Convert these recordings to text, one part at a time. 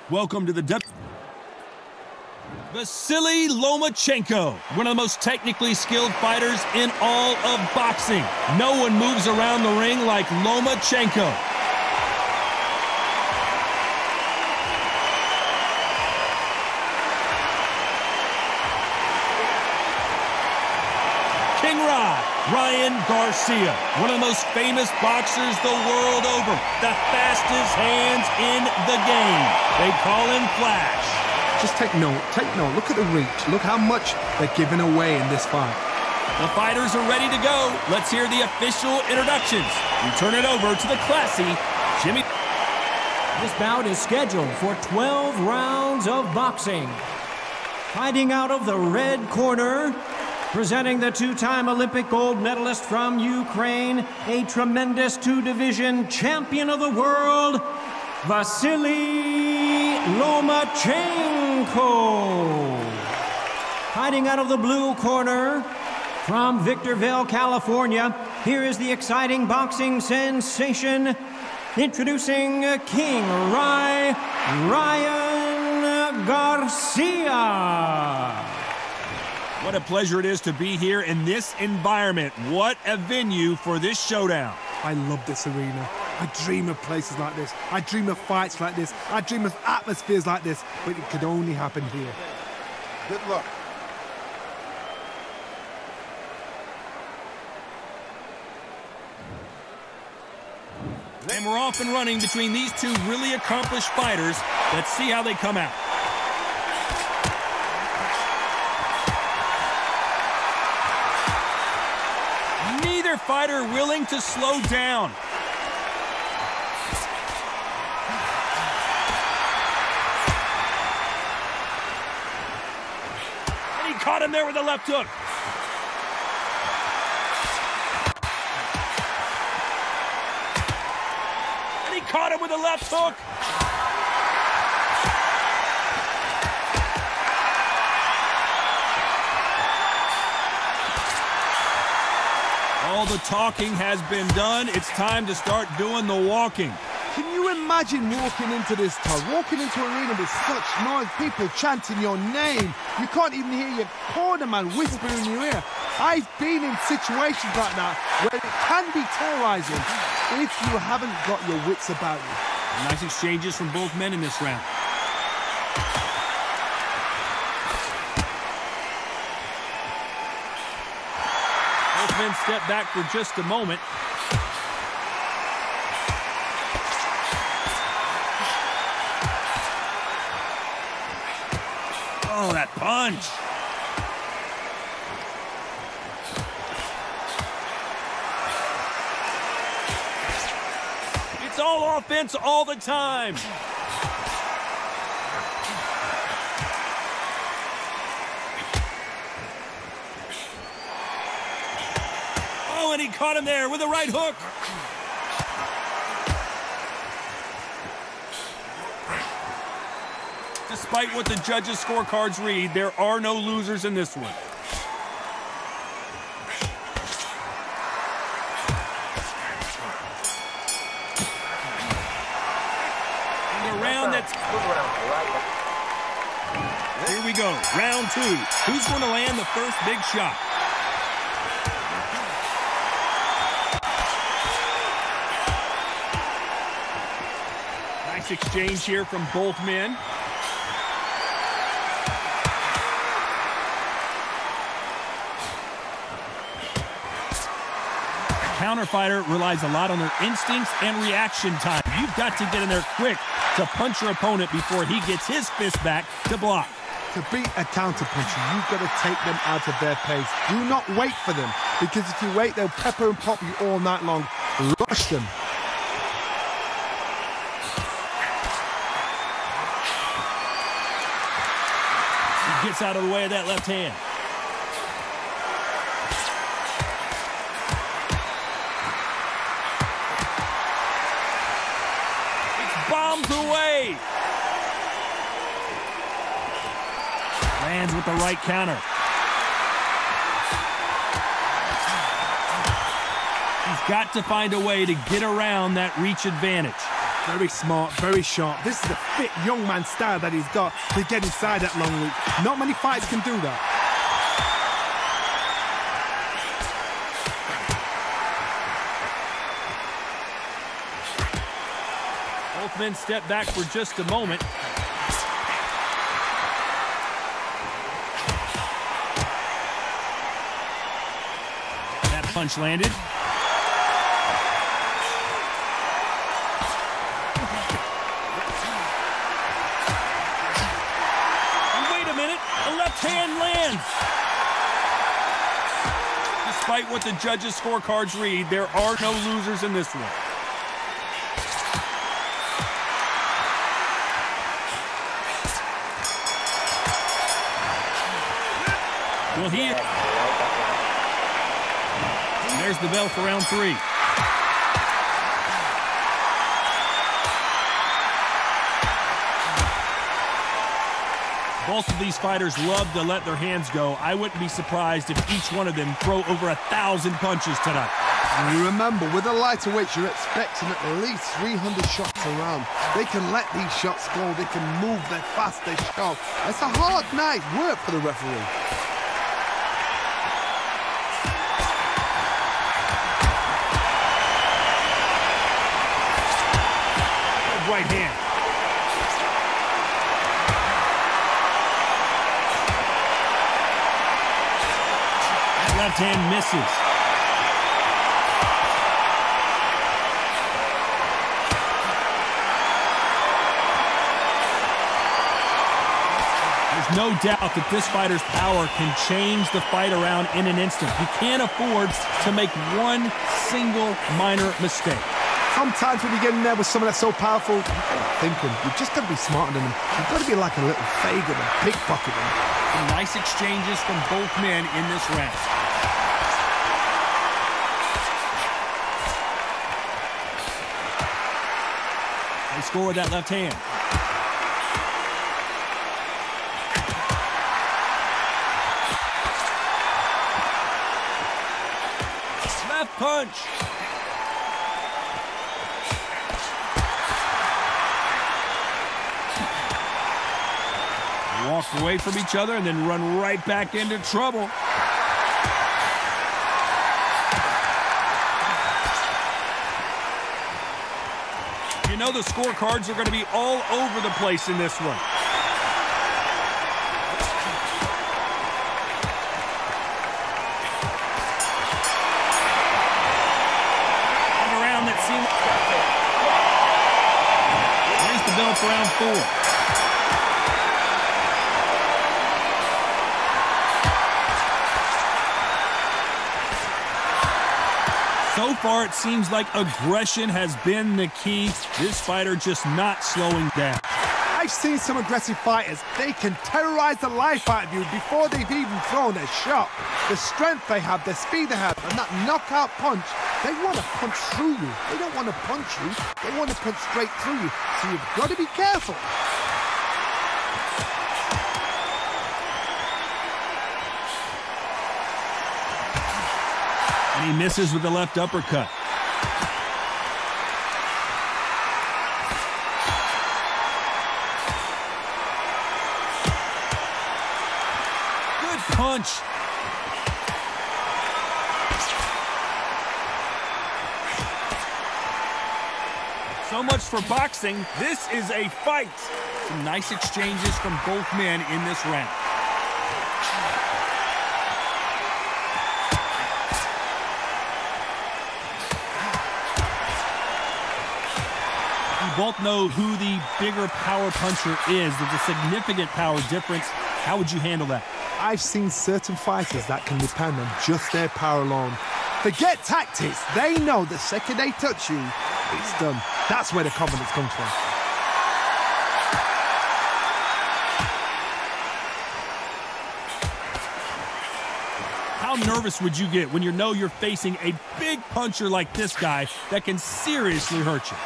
Welcome to the Vasiliy Lomachenko, one of the most technically skilled fighters in all of boxing. No one moves around the ring like Lomachenko. King Ryan Garcia, one of the most famous boxers the world over. The fastest hands in the game. They call him Flash. Just take note, look at the reach, look how much they're giving away in this fight. The fighters are ready to go. Let's hear the official introductions. We turn it over to the classy Jimmy. This bout is scheduled for 12 rounds of boxing. Fighting out of the red corner, presenting the two-time Olympic gold medalist from Ukraine, a tremendous two-division champion of the world, Vasiliy Lomachenko. Fighting out of the blue corner, from Victorville, California, here is the exciting boxing sensation, introducing King Ryan Garcia. What a pleasure it is to be here in this environment. What a venue for this showdown. I love this arena. I dream of places like this. I dream of fights like this. I dream of atmospheres like this, but it could only happen here. Good luck. And we're off and running between these two really accomplished fighters. Let's see how they come out. Neither fighter willing to slow down. And he caught him there with a left hook. And he caught him with a left hook. All the talking has been done. It's time to start doing the walking. Can you imagine walking into this town, walking into an arena with such noise, people chanting your name? You can't even hear your corner man whisper in your ear. I've been in situations like that where it can be terrorizing if you haven't got your wits about you. Nice exchanges from both men in this round. Both men step back for just a moment. Oh, that punch. It's all offense all the time. Oh, and he caught him there with a right hook. Despite what the judges' scorecards read, there are no losers in this one. And a round that's... Here we go, round two. Who's going to land the first big shot? Nice exchange here from both men. Counterfighter relies a lot on their instincts and reaction time. You've got to get in there quick to punch your opponent before he gets his fist back to block. To beat a counterpuncher, you've got to take them out of their pace. Do not wait for them, because if you wait, they'll pepper and pop you all night long. Rush them. He gets out of the way of that left hand. Bombs away. Lands with the right counter. He's got to find a way to get around that reach advantage. Very smart, very sharp. This is a fit young man style that he's got to get inside that long reach. Not many fighters can do that. Both men step back for just a moment. That punch landed. Hand lands. Despite what the judges' scorecards read, there are no losers in this one. Well, there's the bell for round 3. Both of these fighters love to let their hands go. I wouldn't be surprised if each one of them throw over 1,000 punches tonight. And you remember, with the lighter weights, you're expecting at least 300 shots around. They can let these shots go. They can move. They're fast. They're sharp. It's a hard night's work for the referee. Good right hand. Left hand misses. There's no doubt that this fighter's power can change the fight around in an instant. He can't afford to make one single minor mistake. Sometimes when you get in there with someone that's so powerful, you've got to think him. You've just got to be smarter than him. You've got to be like a little faggot and pickpocket him. Nice exchanges from both men in this round. They score with that left hand. Left punch. Walk away from each other and then run right back into trouble. You know the scorecards are going to be all over the place in this one. And a round that seemed... Here's the bell for round 4. So far, it seems like aggression has been the key. This fighter just not slowing down. I've seen some aggressive fighters. They can terrorize the life out of you before they've even thrown a shot. The strength they have, the speed they have, and that knockout punch, they want to punch through you. They don't want to punch you. They want to punch straight through you. So you've got to be careful. And he misses with the left uppercut. Good punch. So much for boxing. This is a fight. Some nice exchanges from both men in this round. Both know who the bigger power puncher is. There's a significant power difference. How would you handle that? I've seen certain fighters that can depend on just their power alone. Forget tactics. They know the second they touch you, it's done. That's where the confidence comes from. How nervous would you get when you know you're facing a big puncher like this guy that can seriously hurt you?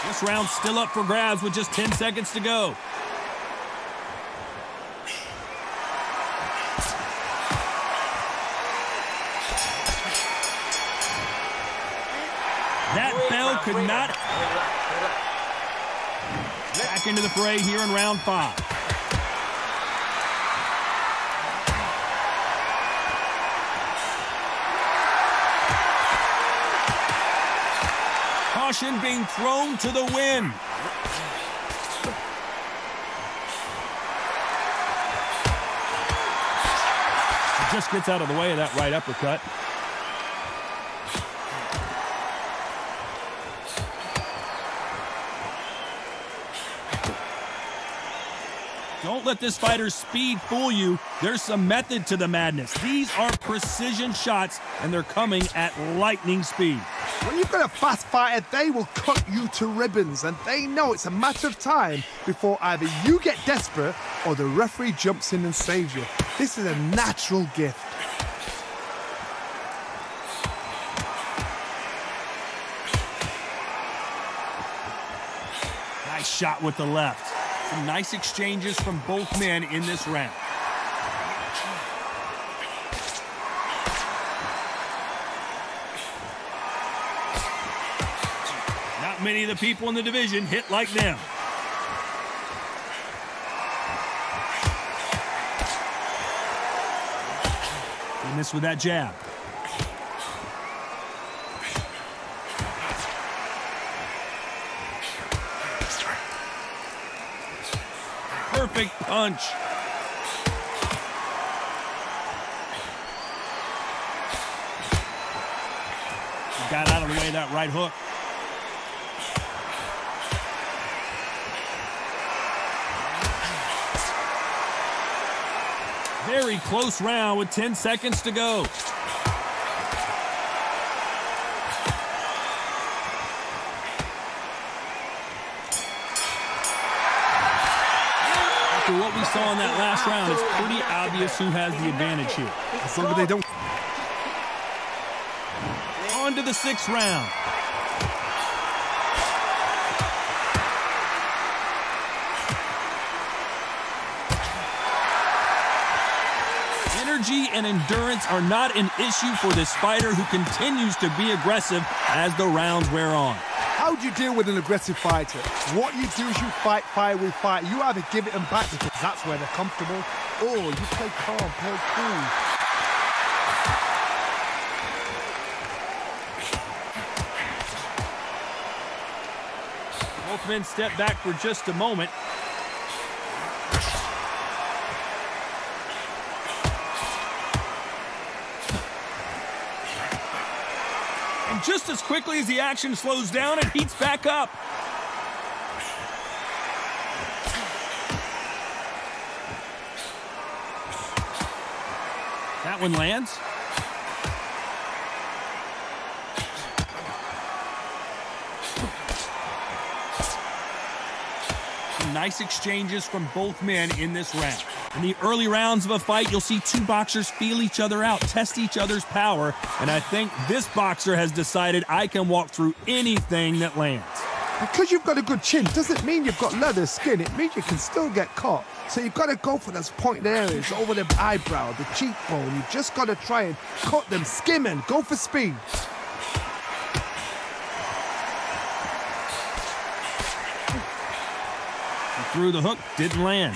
This round's still up for grabs with just 10 seconds to go. That bell could not. Back into the fray here in round 5. Caution being thrown to the wind. Just gets out of the way of that right uppercut. Don't let this fighter's speed fool you. There's some method to the madness. These are precision shots, and they're coming at lightning speed. When you've got a fast fighter, they will cut you to ribbons, and they know it's a matter of time before either you get desperate or the referee jumps in and saves you. This is a natural gift. Nice shot with the left. Some nice exchanges from both men in this round. Not many of the people in the division hit like them. He missed with that jab. Perfect punch. He got out of the way of that right hook. Very close round with 10 seconds to go. After what we saw in that last round, it's pretty obvious who has the advantage here. As long as they don't. On to the 6th round. Energy and endurance are not an issue for this fighter who continues to be aggressive as the rounds wear on. How do you deal with an aggressive fighter? What you do is you fight fire with fire. You either give it them back because that's where they're comfortable, or you play calm, play cool. Both men step back for just a moment. And just as quickly as the action slows down, it heats back up. That one lands. Nice exchanges from both men in this round. In the early rounds of a fight, you'll see two boxers feel each other out, test each other's power, and I think this boxer has decided I can walk through anything that lands. Because you've got a good chin doesn't mean you've got leather skin. It means you can still get caught. So you've got to go for those pointed areas, over the eyebrow, the cheekbone. You've just got to try and cut them, skim and go for speed. Through the hook, didn't land.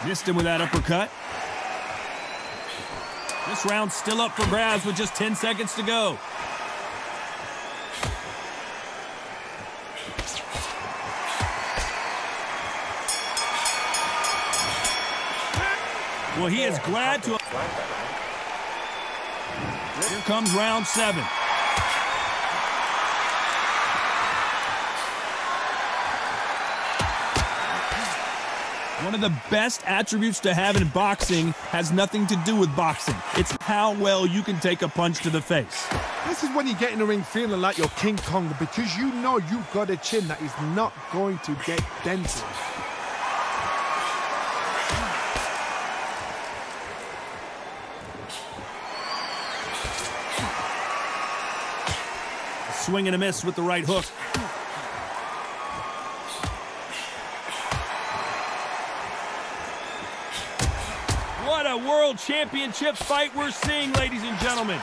Missed him with that uppercut. This round's still up for grabs with just 10 seconds to go. Well, he is glad to... Here comes round 7. One of the best attributes to have in boxing has nothing to do with boxing. It's how well you can take a punch to the face. This is when you get in the ring feeling like you're King Kong because you know you've got a chin that is not going to get dented. Swing and a miss with the right hook. What a world championship fight we're seeing, ladies and gentlemen.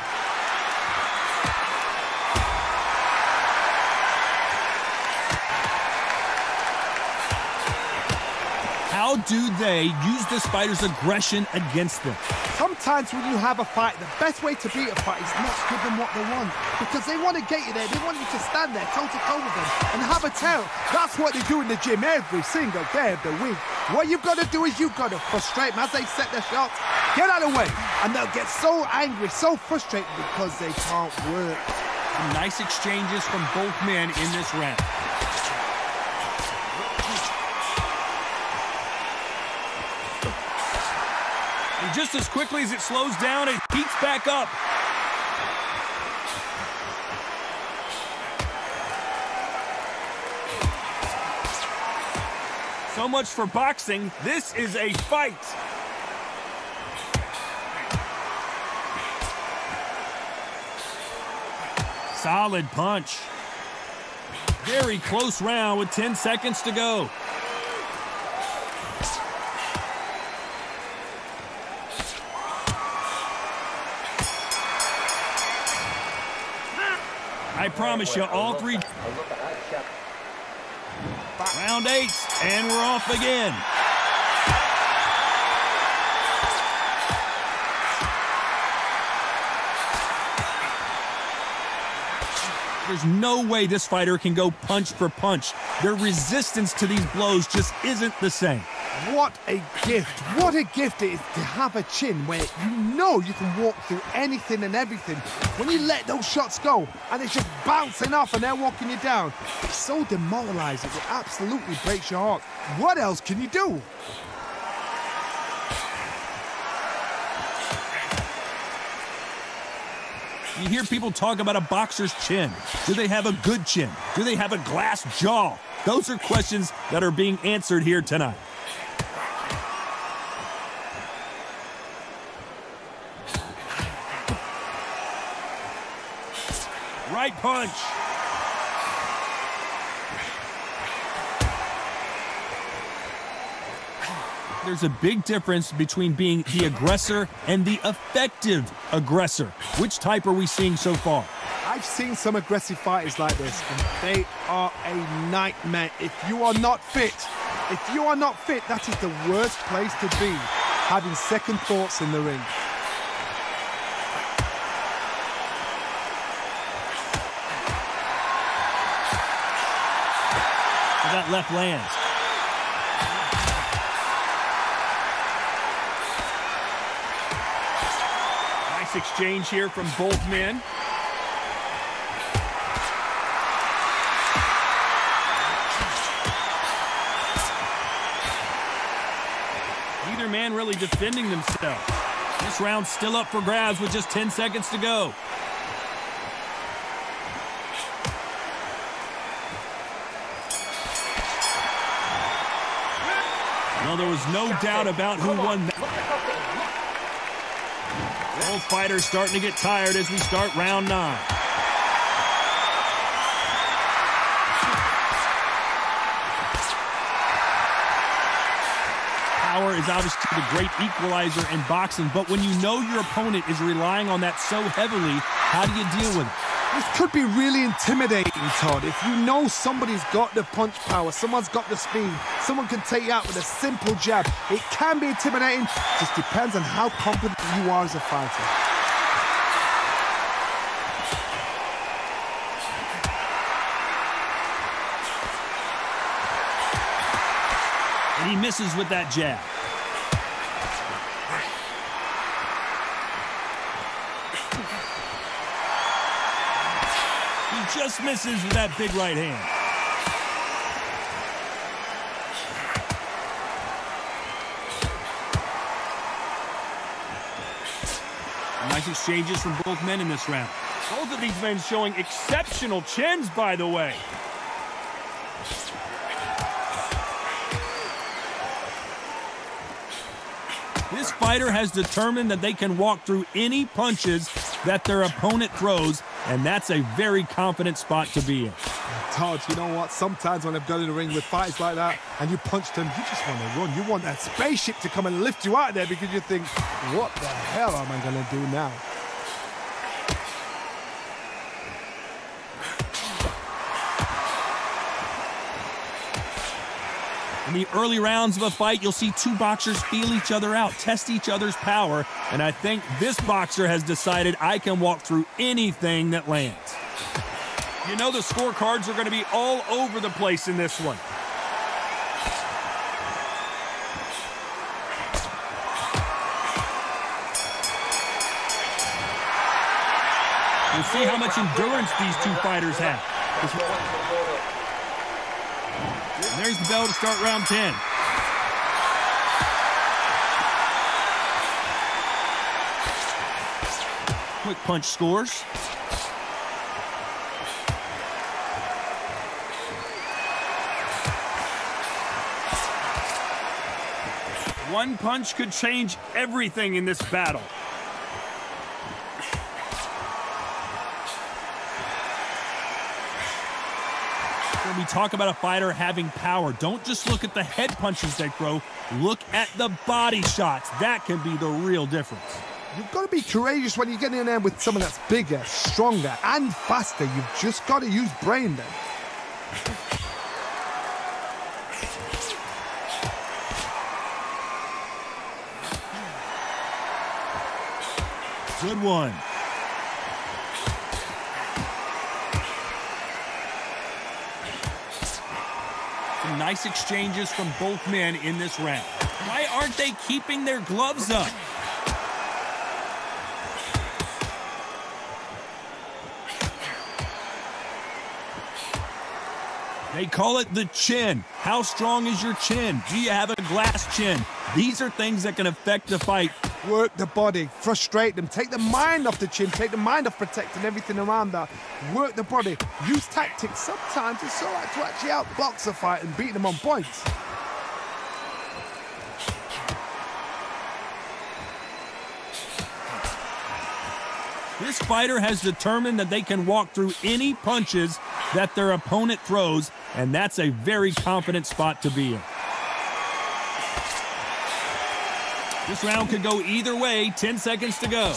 How do they use this fighter's aggression against them? Sometimes when you have a fight, the best way to beat a fight is not give them what they want. Because they want to get you there. They want you to stand there toe-to-toe with them and have a tell. That's what they do in the gym every single day of the week. What you've got to do is you've got to frustrate them as they set their shots. Get out of the way. And they'll get so angry, so frustrated because they can't work. Some nice exchanges from both men in this round. And just as quickly as it slows down, it heats back up. So much for boxing. This is a fight. Solid punch. Very close round with 10 seconds to go. I promise you, all three. Round 8, and we're off again. There's no way this fighter can go punch for punch. Their resistance to these blows just isn't the same. What a gift. What a gift it is to have a chin where you know you can walk through anything and everything. When you let those shots go and it's just bouncing off and they're walking you down, it's so demoralizing. It absolutely breaks your heart. What else can you do? You hear people talk about a boxer's chin. Do they have a good chin? Do they have a glass jaw? Those are questions that are being answered here tonight. Right punch. There's a big difference between being the aggressor and the effective aggressor. Which type are we seeing so far? I've seen some aggressive fighters like this, and they are a nightmare. If you are not fit, that is the worst place to be, having second thoughts in the ring. That left lands. Nice exchange here from both men. Neither man really defending themselves. This round's still up for grabs with just 10 seconds to go. Well, there was no doubt about who won that. Both fighters starting to get tired as we start round 9. Power is obviously the great equalizer in boxing, but when you know your opponent is relying on that so heavily, how do you deal with it? This could be really intimidating, Todd. If you know somebody's got the punch power, someone's got the speed, someone can take you out with a simple jab, it can be intimidating. Just depends on how confident you are as a fighter. And he misses with that jab. Just misses with that big right hand. Nice exchanges from both men in this round. Both of these men showing exceptional chins, by the way. This fighter has determined that they can walk through any punches that their opponent throws and that's a very confident spot to be in. Todd, you know what? Sometimes when I've done in the ring with fights like that and you punch them, you just want to run. You want that spaceship to come and lift you out of there because you think, what the hell am I going to do now? In the early rounds of a fight, you'll see two boxers feel each other out, test each other's power, and I think this boxer has decided I can walk through anything that lands. You know the scorecards are going to be all over the place in this one. We'll see how much endurance these two fighters have. And there's the bell to start round 10. Quick punch scores. One punch could change everything in this battle. When we talk about a fighter having power, don't just look at the head punches they throw. Look at the body shots. That can be the real difference. You've got to be courageous when you get in there with someone that's bigger, stronger, and faster. You've just got to use brain then. Good one. Some nice exchanges from both men in this round. Why aren't they keeping their gloves up? They call it the chin. How strong is your chin? Do you have a glass chin? These are things that can affect the fight. Work the body, frustrate them, take the mind off the chin, take the mind off protecting everything around that. Work the body, use tactics. Sometimes it's all right to actually outbox a fight and beat them on points. This fighter has determined that they can walk through any punches that their opponent throws, and that's a very confident spot to be in. This round could go either way. 10 seconds to go.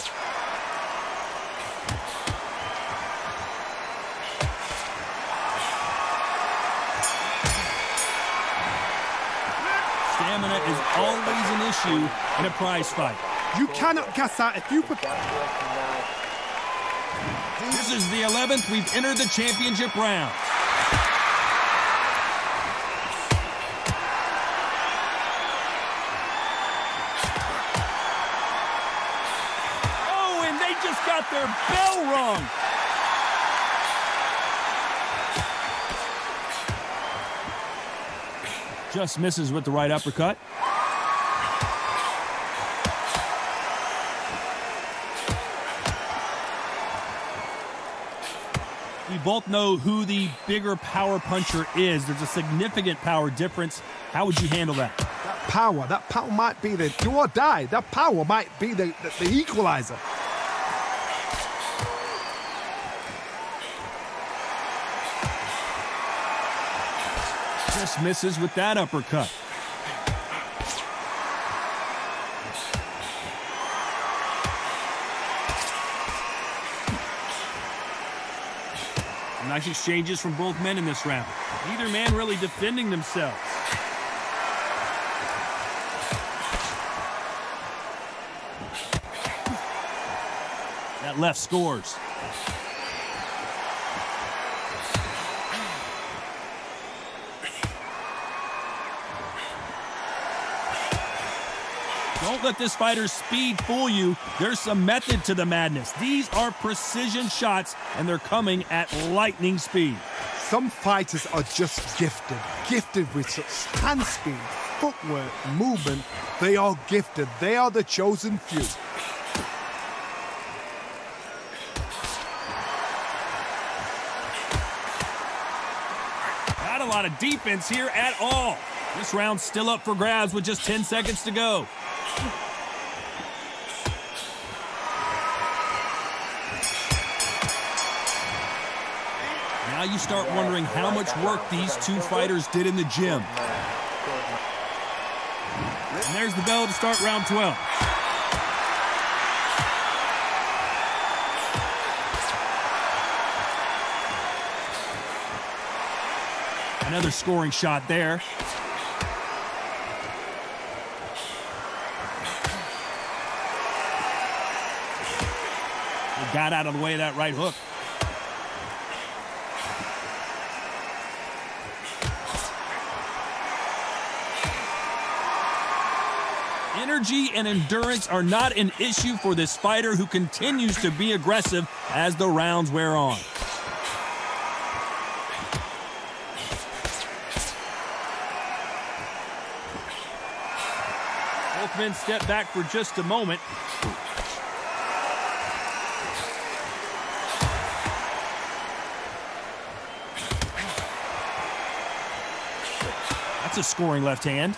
Stamina is always an issue in a prize fight. You cannot gas out if you... This is the 11th. We've entered the championship round. Oh, and they just got their bell rung. Just misses with the right uppercut. We both know who the bigger power puncher is. There's a significant power difference. How would you handle that? That power might be the do or die. That power might be the equalizer. Just misses with that uppercut. Nice exchanges from both men in this round. Neither man really defending themselves. That left scores. Don't let this fighter's speed fool you. There's some method to the madness. These are precision shots, and they're coming at lightning speed. Some fighters are just gifted with such hand speed, footwork, movement. They are gifted. They are the chosen few. Not a lot of defense here at all. This round's still up for grabs with just 10 seconds to go. Now you start wondering how much work these two fighters did in the gym. And there's the bell to start round 12. Another scoring shot there. He got out of the way of that right hook. Energy and endurance are not an issue for this fighter who continues to be aggressive as the rounds wear on. Both men step back for just a moment. That's a scoring left hand.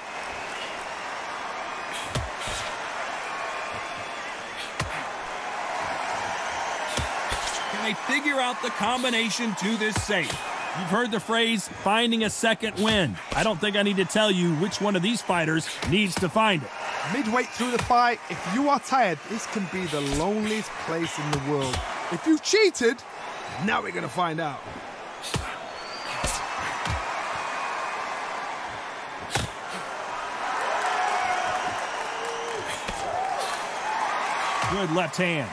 Can they figure out the combination to this safe? You've heard the phrase, finding a second wind. I don't think I need to tell you which one of these fighters needs to find it. Midway through the fight, if you are tired, this can be the loneliest place in the world. If you cheated, now we're going to find out. Good left hand.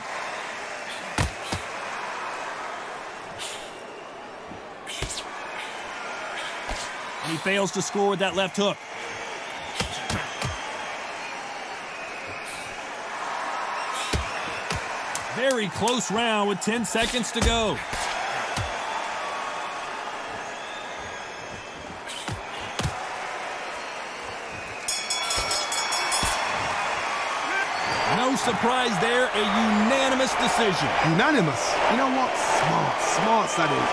And he fails to score with that left hook. Very close round with 10 seconds to go. No surprise there, a unanimous decision. Unanimous? You know what? Smart that is.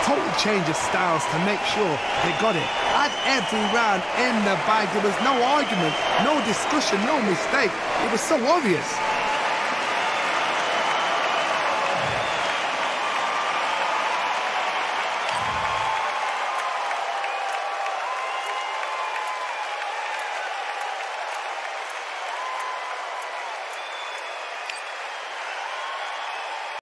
Totally change of styles to make sure they got it. At every round in the bag, there was no argument, no discussion, no mistake. It was so obvious.